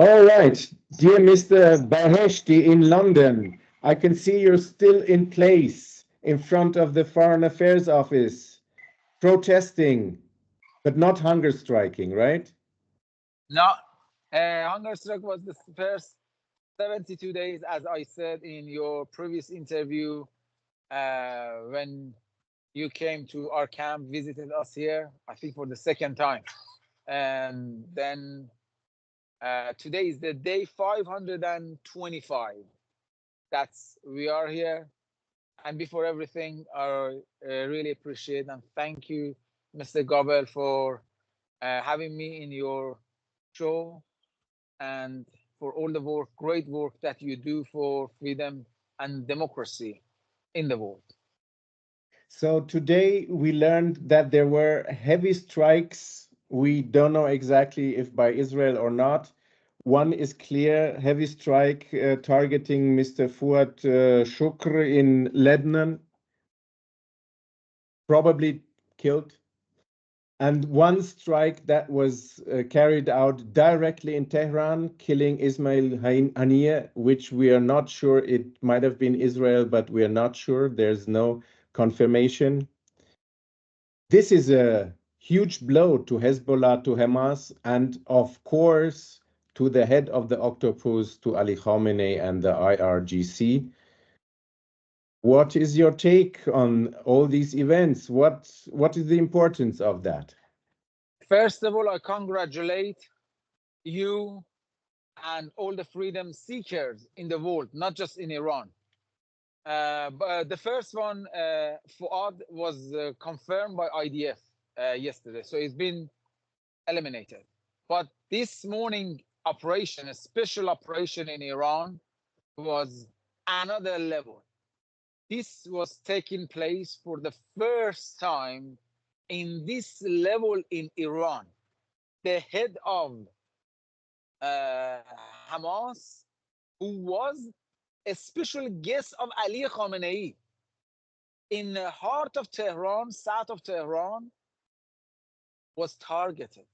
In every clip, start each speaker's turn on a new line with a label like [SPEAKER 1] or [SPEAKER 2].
[SPEAKER 1] All right, dear Mr. Beheshti in London, I can see you're still in place in front of the Foreign Affairs Office, protesting, but not hunger striking, right?
[SPEAKER 2] No, hunger strike was the first 72 days, as I said in your previous interview, when you came to our camp, visited us here, I think for the second time. And then today is the day 525. That's we are here. And before everything, I really appreciate and thank you, Mr. Gobel, for having me in your show and for all the work, great work that you do for freedom and democracy in the world.
[SPEAKER 1] So today we learned that there were heavy strikes. We don't know exactly if by Israel or not. One is clear, heavy strike targeting Mr. Fuad Shukr in Lebanon, probably killed. And one strike that was carried out directly in Tehran, killing Ismail Haniyah, which we are not sure, it might have been Israel, but we are not sure. There's no confirmation. This is a huge blow to Hezbollah, to Hamas, and of course to the head of the octopus, to Ali Khamenei and the IRGC. What is your take on all these events? What is the importance of that?
[SPEAKER 2] First of all, I congratulate you and all the freedom seekers in the world, not just in Iran. But the first one, Fuad, was confirmed by IDF yesterday, so it's been eliminated. But this morning operation, a special operation in Iran, was another level. This was taking place for the first time in this level in Iran. The head of uh, Hamas, who was a special guest of Ali Khamenei in the heart of Tehran, south of Tehran, was targeted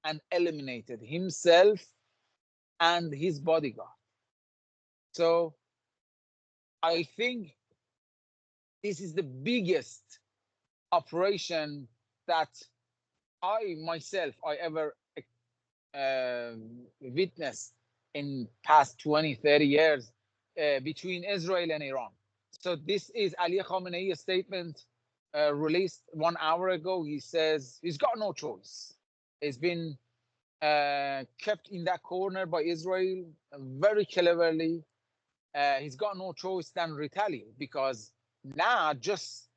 [SPEAKER 2] and eliminated himself and his bodyguard. So I think this is the biggest operation that I ever witnessed in past 20, 30 years between Israel and Iran. So this is Ali Khamenei's statement released 1 hour ago. He says he's got no choice. He's been kept in that corner by Israel very cleverly. He's got no choice than retaliate, because now just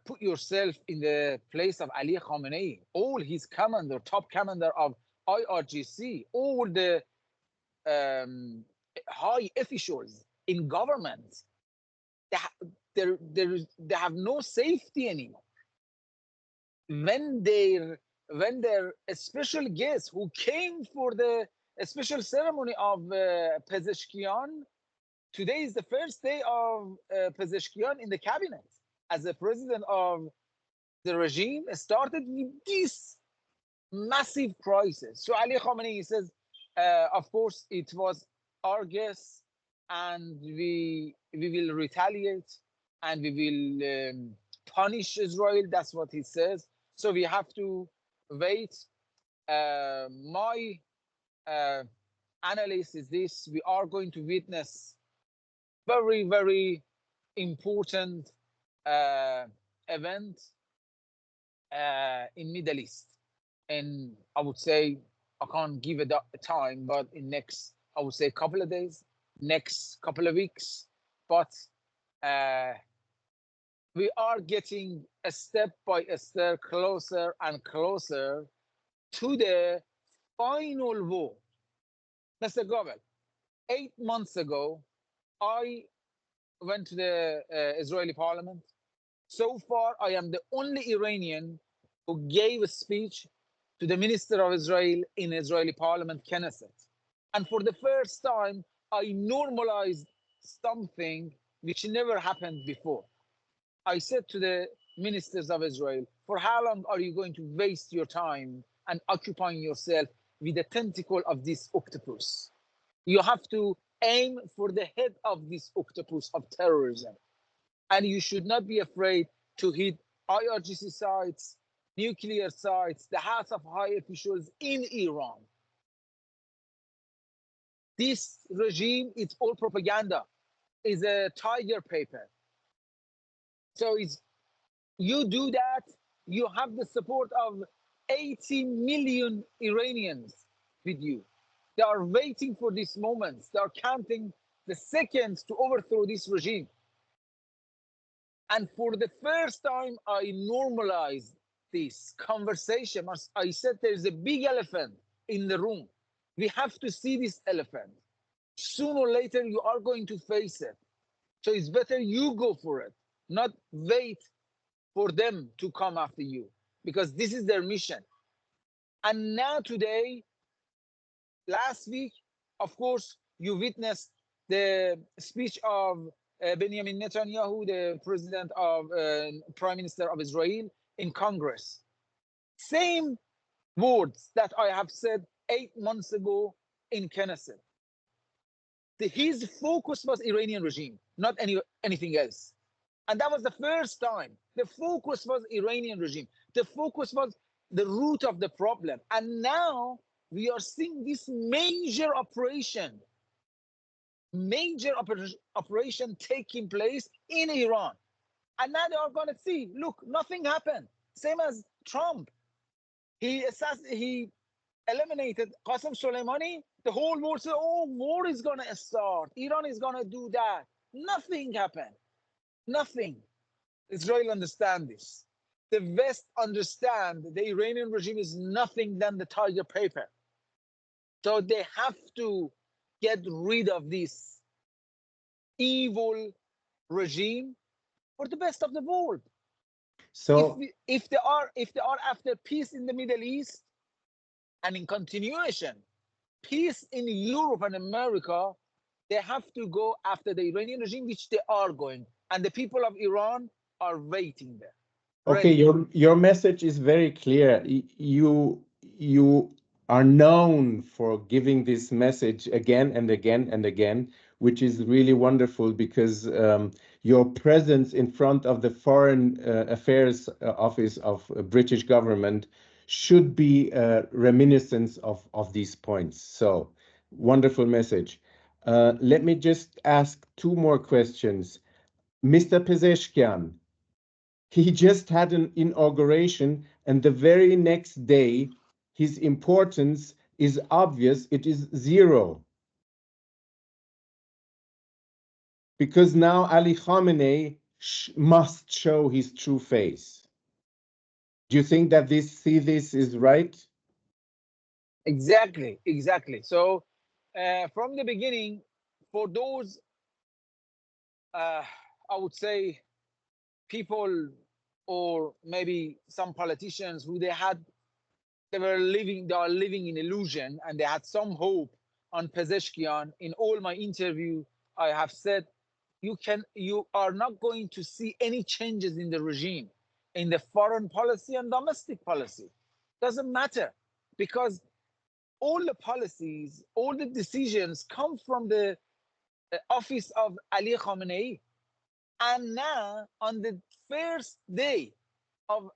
[SPEAKER 2] put yourself in the place of Ali Khamenei, all his commander, top commander of IRGC, all the high officials in government, they, they have no safety anymore. When their special guests who came for the special ceremony of Pezeshkian, today is the first day of Pezeshkian in the cabinet as the president of the regime, started with this massive crisis. So Ali Khamenei says, of course, it was our guess, and we will retaliate, and we will punish Israel. That's what he says. So we have to wait. My uh, analysis is this: we are going to witness very, very important uh, event in Middle East, and I would say I can't give it a time, but in next, I would say, couple of days, next couple of weeks. But uh, we are getting a step by a step closer and closer to the final war. Mr. Gobel, 8 months ago, I went to the Israeli parliament. So far, I am the only Iranian who gave a speech to the Minister of Israel in Israeli Parliament, Knesset. And for the first time, I normalized something which never happened before. I said to the ministers of Israel, for how long are you going to waste your time and occupying yourself with the tentacle of this octopus. You have to aim for the head of this octopus of terrorism. And you should not be afraid to hit IRGC sites, nuclear sites, the house of high officials in Iran. This regime, it's all propaganda, is a tiger paper. So you do that, you have the support of 80 million Iranians with you. They are waiting for this moment. They are counting the seconds to overthrow this regime. And for the first time, I normalized this conversation. As I said, there's a big elephant in the room. We have to see this elephant. Sooner or later, you are going to face it. So it's better you go for it, not wait for them to come after you, because this is their mission. And now today, last week, of course, you witnessed the speech of Benjamin Netanyahu, the president of Prime Minister of Israel, in Congress. Same words that I have said 8 months ago in Knesset. His focus was Iranian regime, not anything else. And that was the first time. The focus was Iranian regime. The focus was the root of the problem. And now we are seeing this major operation taking place in Iran. And now they are going to see, look, nothing happened. Same as Trump. He eliminated Qasem Soleimani. The whole world said, oh, war is going to start. Iran is going to do that. Nothing happened. Nothing. Israel understand this. The West understand the Iranian regime is nothing than the tiger paper. So they have to get rid of this evil regime for the best of the world. So if they are after peace in the Middle East, and in continuation, peace in Europe and America, they have to go after the Iranian regime, which they are going. And the people of Iran are waiting there.
[SPEAKER 1] Okay, your message is very clear. You are known for giving this message again and again and again, which is really wonderful, because your presence in front of the Foreign Affairs Office of British government should be a reminiscence of these points. So, wonderful message. Let me just ask two more questions. Mr. Pezeshkian, he just had an inauguration, and the very next day, his importance is obvious. It is zero. Because now Ali Khamenei must show his true face. Do you think that this is right?
[SPEAKER 2] Exactly. So from the beginning, for those, I would say, people or maybe some politicians who they are living in illusion, and they had some hope on Pezeshkian. In all my interview, I have said, you are not going to see any changes in the regime, in the foreign policy and domestic policy. Doesn't matter, because all the policies, all the decisions come from the office of Ali Khamenei. And now, on the first day of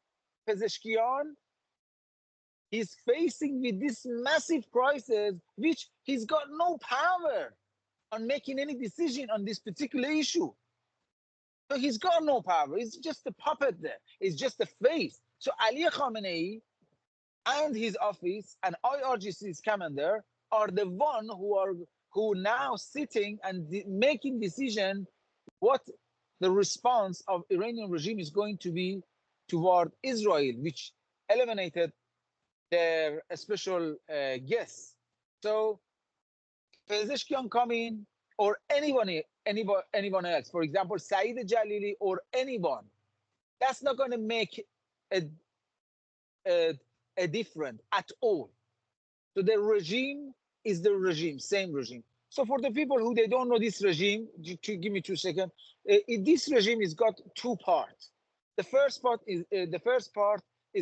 [SPEAKER 2] Pezeshkian, he's facing with this massive crisis, which he's got no power on making any decision on this particular issue. So he's got no power. He's just a puppet there. He's just a face. So Ali Khamenei and his office and IRGC's commander are the one who now sitting and making decision what the response of Iranian regime is going to be toward Israel, which eliminated their special guests. So Pezeshkian coming, or anyone else, for example, Saeed Jalili or anyone, that's not going to make a difference at all. So the regime is the regime, same regime. So for the people who they don't know this regime, give me 2 seconds. This regime has got two parts. The first part is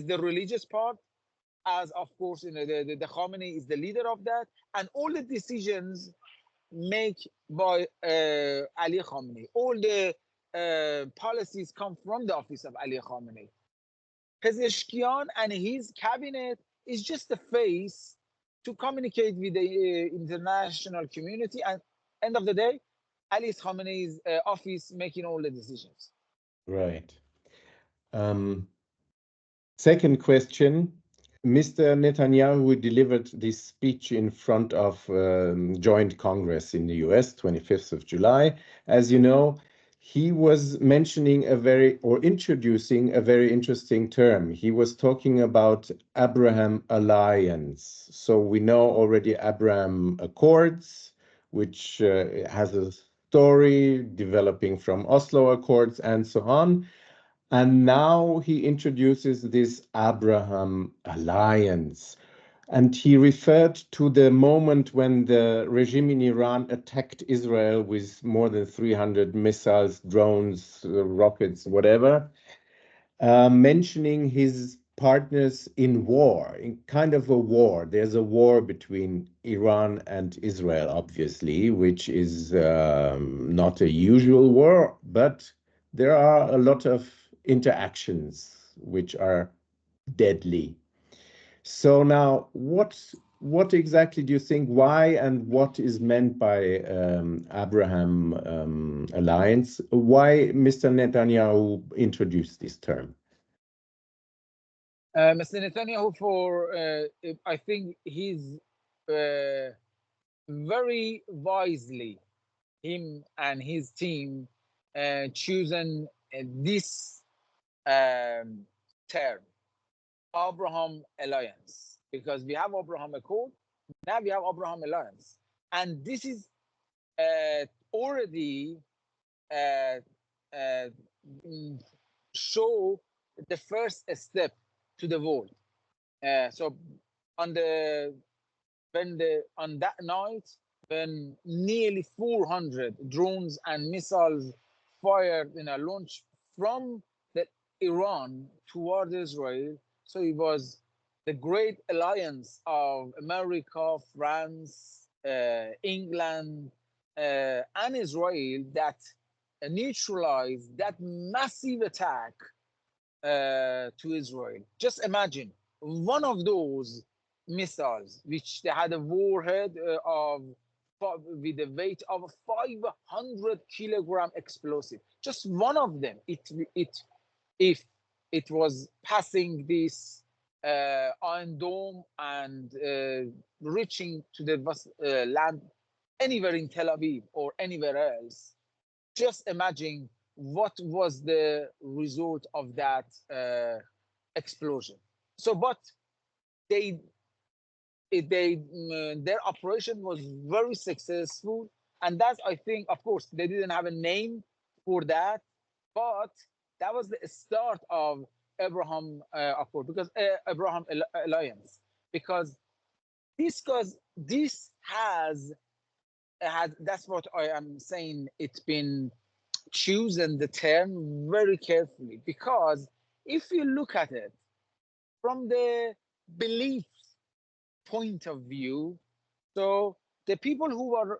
[SPEAKER 2] the religious part, as of course, the Khamenei is the leader of that, and all the decisions made by Ali Khamenei. All the policies come from the office of Ali Khamenei. Pezeshkian and his cabinet is just a face to communicate with the international community, and end of the day, Ali Khamenei's office making all the decisions.
[SPEAKER 1] Right. Second question. Mr. Netanyahu delivered this speech in front of Joint Congress in the US, 25th of July. As you know, he was mentioning introducing a very interesting term. He was talking about Abraham Alliance. So we know already Abraham Accords, which has a story developing from Oslo Accords and so on. And now he introduces this Abraham Alliance. And he referred to the moment when the regime in Iran attacked Israel with more than 300 missiles, drones, rockets, whatever, mentioning his partners in war, in kind of a war. There's a war between Iran and Israel, obviously, which is not a usual war, but there are a lot of interactions which are deadly. So now, what exactly do you think? Why and what is meant by Abraham Alliance? Why Mr. Netanyahu introduced this term?
[SPEAKER 2] Mr. Netanyahu, I think he's very wisely, him and his team, chosen this term, Abraham Alliance, because we have Abraham Accord, now we have Abraham Alliance, and this is already show the first step to the world. So on that night, when nearly 400 drones and missiles fired in a launch from Iran toward Israel, so it was the great alliance of America, France, England, and Israel that neutralized that massive attack to Israel. Just imagine one of those missiles, which they had a warhead with a weight of 500 kilogram explosive. Just one of them, if it was passing this Iron Dome and reaching to the land anywhere in Tel Aviv or anywhere else, just imagine what was the result of that explosion. So, but their operation was very successful, and that's, I think, of course, they didn't have a name for that, but that was the start of Abraham Accord, because Abraham Alliance, because this has that's what I am saying. It's been chosen the term very carefully, because if you look at it from the belief point of view, so the people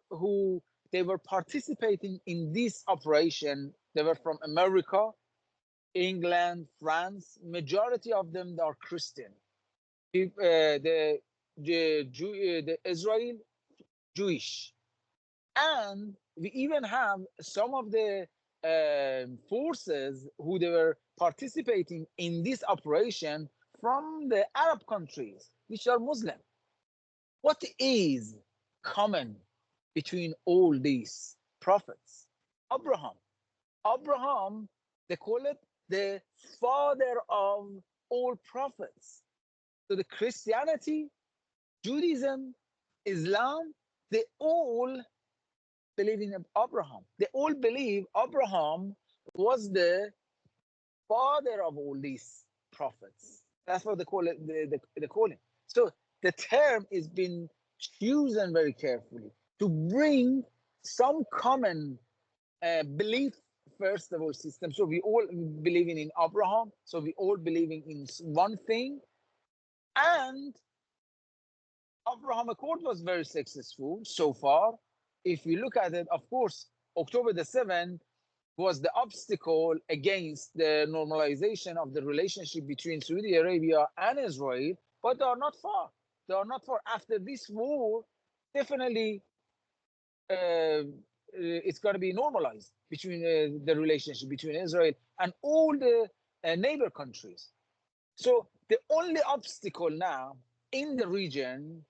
[SPEAKER 2] who they were participating in this operation, they were from America, England, France. Majority of them are Christian. The Israel Jewish, and we even have some of the forces who they were participating in this operation from the Arab countries, which are Muslim. What is common between all these prophets? Abraham, they call it the father of all prophets. So the Christianity, Judaism, Islam, they all believe in Abraham. They all believe Abraham was the father of all these prophets. That's what they call it. They call him. So the term is been chosen very carefully to bring some common belief, first of all, system. So we all believing in Abraham. So we all believing in one thing. And Abraham Accord was very successful so far. If you look at it, of course, October the 7th was the obstacle against the normalization of the relationship between Saudi Arabia and Israel, but they are not far. They are not far. After this war, definitely it's going to be normalized between the relationship between Israel and all the neighbor countries. So the only obstacle now in the region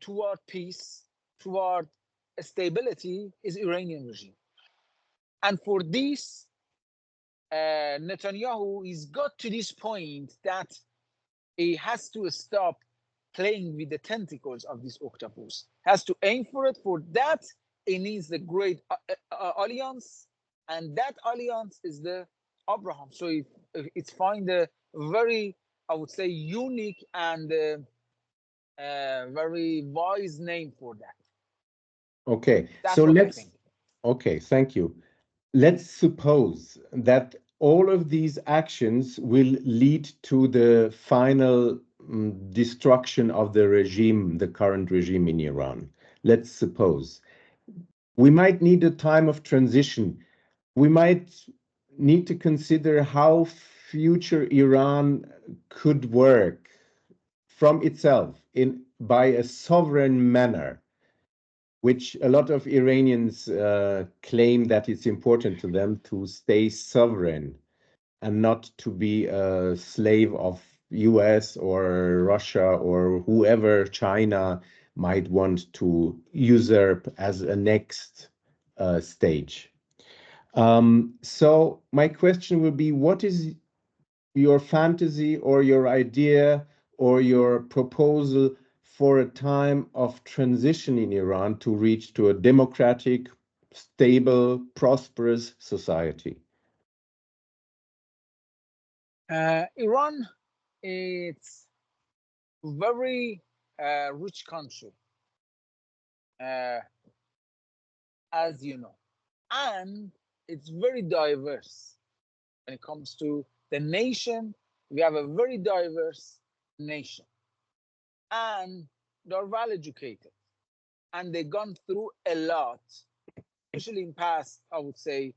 [SPEAKER 2] toward peace, toward stability, is Iranian regime. And for this, Netanyahu is got to this point that he has to stop playing with the tentacles of this octopus. Has to aim for it. For that, he needs the great alliance, and that alliance is the Abraham. So it's find a very, I would say, unique and very wise name for that.
[SPEAKER 1] Okay, so
[SPEAKER 2] That's what I think.
[SPEAKER 1] okay, thank you. Let's suppose that all of these actions will lead to the final destruction of the regime, the current regime in Iran. Let's suppose. We might need a time of transition. We might need to consider how future Iran could work from itself in by a sovereign manner, which a lot of Iranians claim that it's important to them to stay sovereign and not to be a slave of US or Russia or whoever China might want to usurp as a next stage. So my question would be, what is your fantasy or your idea or your proposal for a time of transition in Iran to reach to a democratic, stable, prosperous society?
[SPEAKER 2] Iran, it's very rich country, uh, as you know, and it's very diverse when it comes to the nation. We have a very diverse nation, and they're well educated, and they've gone through a lot, especially in past, I would say,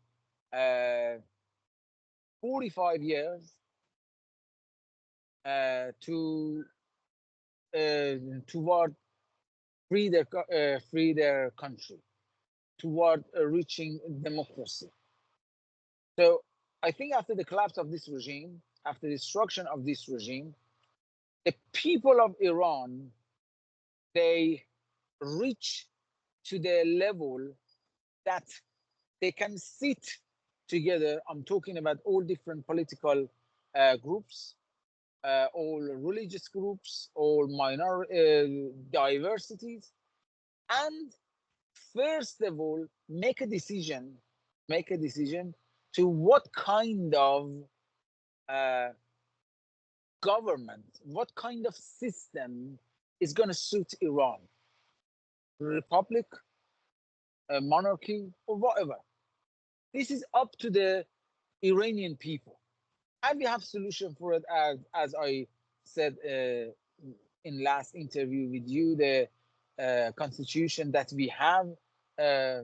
[SPEAKER 2] uh, 45 years to toward free their country, toward reaching democracy. So I think after the collapse of this regime, after the destruction of this regime, the people of Iran, they reach to the level that they can sit together. I'm talking about all different political groups, all religious groups, all minor diversities, and first of all, make a decision to what kind of uh, government, what kind of system is going to suit Iran, republic, monarchy, or whatever. This is up to the Iranian people, and we have solution for it. As I said in last interview with you, the constitution that we have. Uh,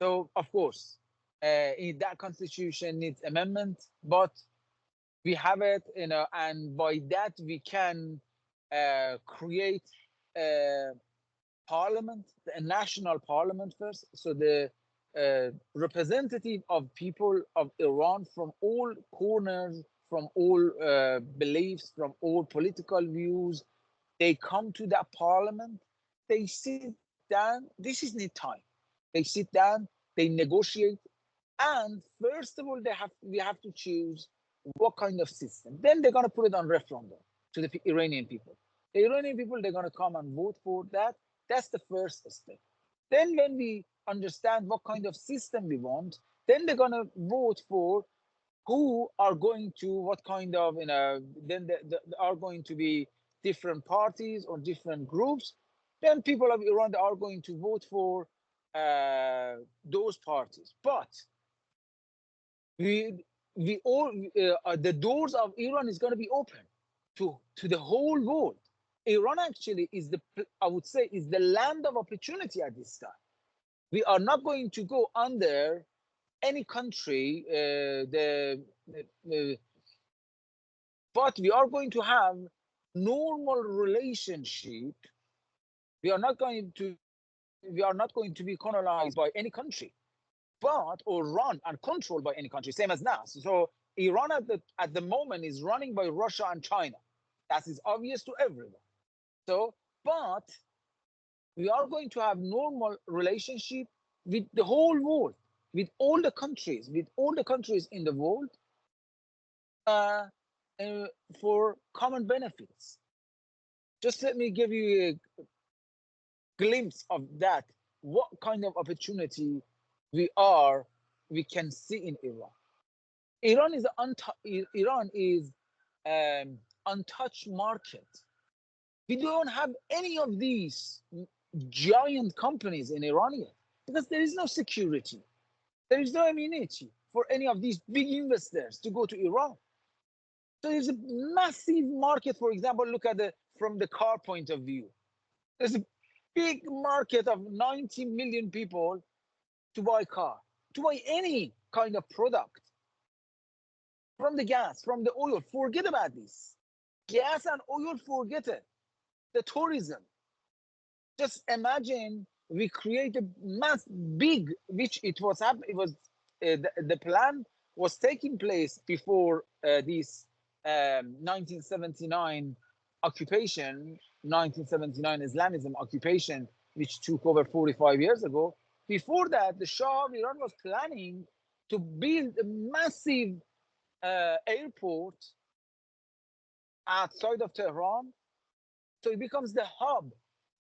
[SPEAKER 2] so of course, that constitution needs amendment, but we have it, and by that we can create a parliament, a national parliament first. So the representative of people of Iran from all corners, from all beliefs, from all political views, they come to that parliament. They sit down. This is need time. They sit down. They negotiate, and first of all, we have to choose what kind of system. Then they're going to put it on referendum to the Iranian people. The Iranian people, they're going to come and vote for that. That's the first step. Then when we understand what kind of system we want, then they're going to vote for who are going to what kind of, then are going to be different parties or different groups. Then people of Iran are going to vote for those parties. But we all the doors of Iran is going to be open. to the whole world. Iran actually is I would say, is the land of opportunity at this time. We are not going to go under any country, but we are going to have normal relationship. We are not going to be colonized by any country, but or run and controlled by any country, same as now. So Iran at the moment is running by Russia and China. That is obvious to everyone. So, but we are going to have normal relationship with the whole world, with all the countries, in the world, uh, uh, for common benefits. Just let me give you a glimpse of that. What kind of opportunity we can see in Iran. Iran is untouched market. We don't have any of these giant companies in Iran yet because there is no security. There is no immunity for any of these big investors to go to Iran. So there's a massive market. For example, look at from the car point of view. There's a big market of 90 million people to buy a car, to buy any kind of product. From the gas, from the oil, forget about this. Gas and oil, forget it. The tourism. Just imagine we create a big, which it was the plan was taking place before this 1979 occupation, 1979 Islamism occupation, which took over 45 years ago. Before that, the Shah of Iran was planning to build a massive airport outside of Tehran. So it becomes the hub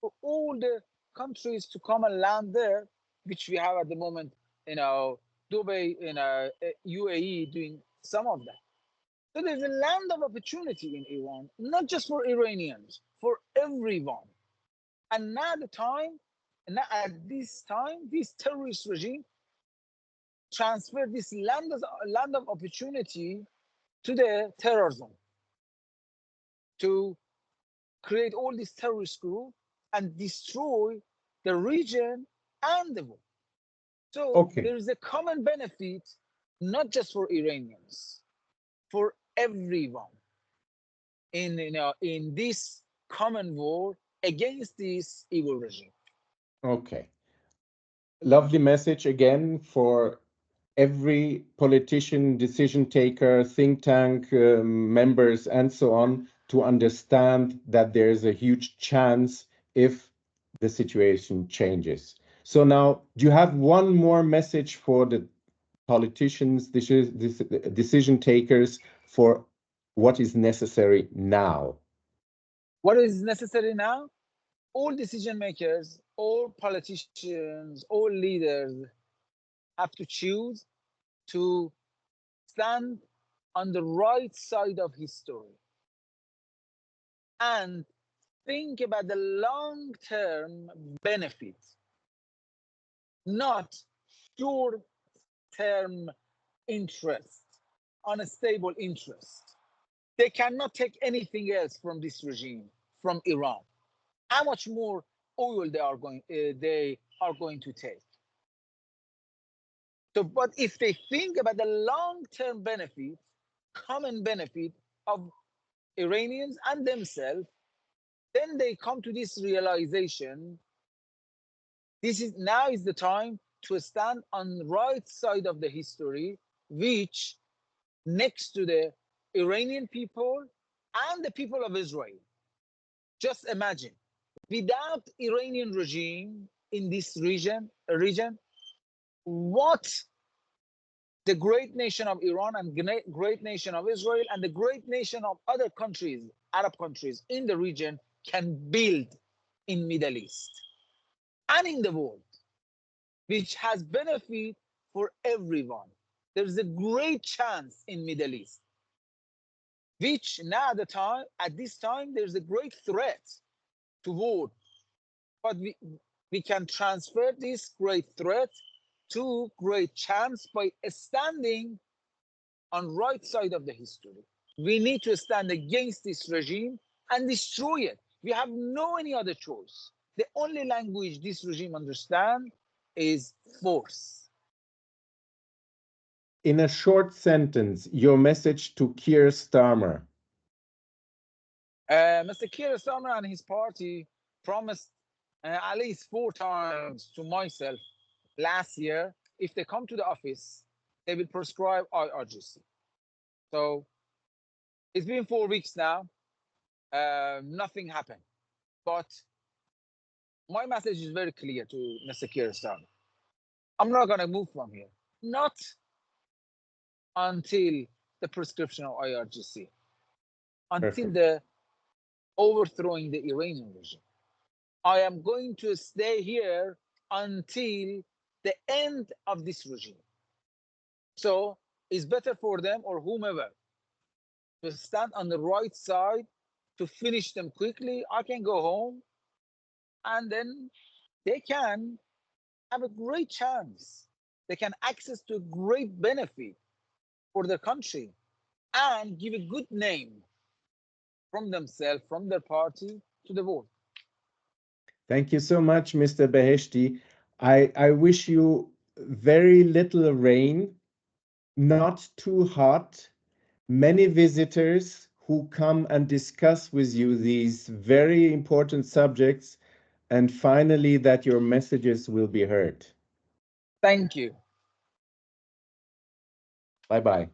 [SPEAKER 2] for all the countries to come and land there, which we have at the moment, Dubai, UAE doing some of that. So there's a land of opportunity in Iran, not just for Iranians, for everyone. And now at this time, this terrorist regime transferred this land of opportunity to the terror zone, to create all this terrorist group and destroy the region and the world. So
[SPEAKER 1] Okay.
[SPEAKER 2] there is a common benefit, not just for Iranians, for everyone in this common war against this evil regime.
[SPEAKER 1] Okay. Lovely message again for every politician, decision taker, think tank members, and so on, to understand that there is a huge chance if the situation changes. So now, do you have one more message for the politicians, decision takers, for what is necessary now?
[SPEAKER 2] What is necessary now? All decision makers, all politicians, all leaders have to choose to stand on the right side of history and think about the long term benefits, not short term interest, unstable interest. They cannot take anything else from this regime, from Iran. How much more oil they are going to take? So, but if they think about the long-term benefit, common benefit of Iranians and themselves, then they come to this realization: now is the time to stand on the right side of the history, which next to the Iranian people and the people of Israel. Just imagine, without Iranian regime in this region, what the great nation of Iran and great nation of Israel and the great nation of other countries, Arab countries in the region, can build in Middle East and in the world, which has benefit for everyone. There's a great chance in Middle East, which now at this time, there's a great threat to war. But we can transfer this great threat to great chance by standing on right side of the history. We need to stand against this regime and destroy it. We have no any other choice. The only language this regime understands is force.
[SPEAKER 1] In a short sentence, your message to Keir Starmer.
[SPEAKER 2] Mr. Keir Starmer and his party promised at least 4 times to myself last year, if they come to the office, they will prescribe IRGC. So it's been 4 weeks now. Nothing happened. But my message is very clear to Mr. Keir Starmer. I'm not going to move from here. Not until the prescription of IRGC, until
[SPEAKER 1] Perfect.
[SPEAKER 2] the overthrowing the Iranian regime. I am going to stay here until the end of this regime. So it's better for them or whomever to stand on the right side to finish them quickly. I can go home and then they can have a great chance. They can access to great benefit for their country and give a good name from themselves, from their party to the world.
[SPEAKER 1] Thank you so much, Mr. Beheshti. I wish you very little rain, not too hot, many visitors who come and discuss with you these very important subjects, and finally that your messages will be heard.
[SPEAKER 2] Thank you.
[SPEAKER 1] Bye-bye.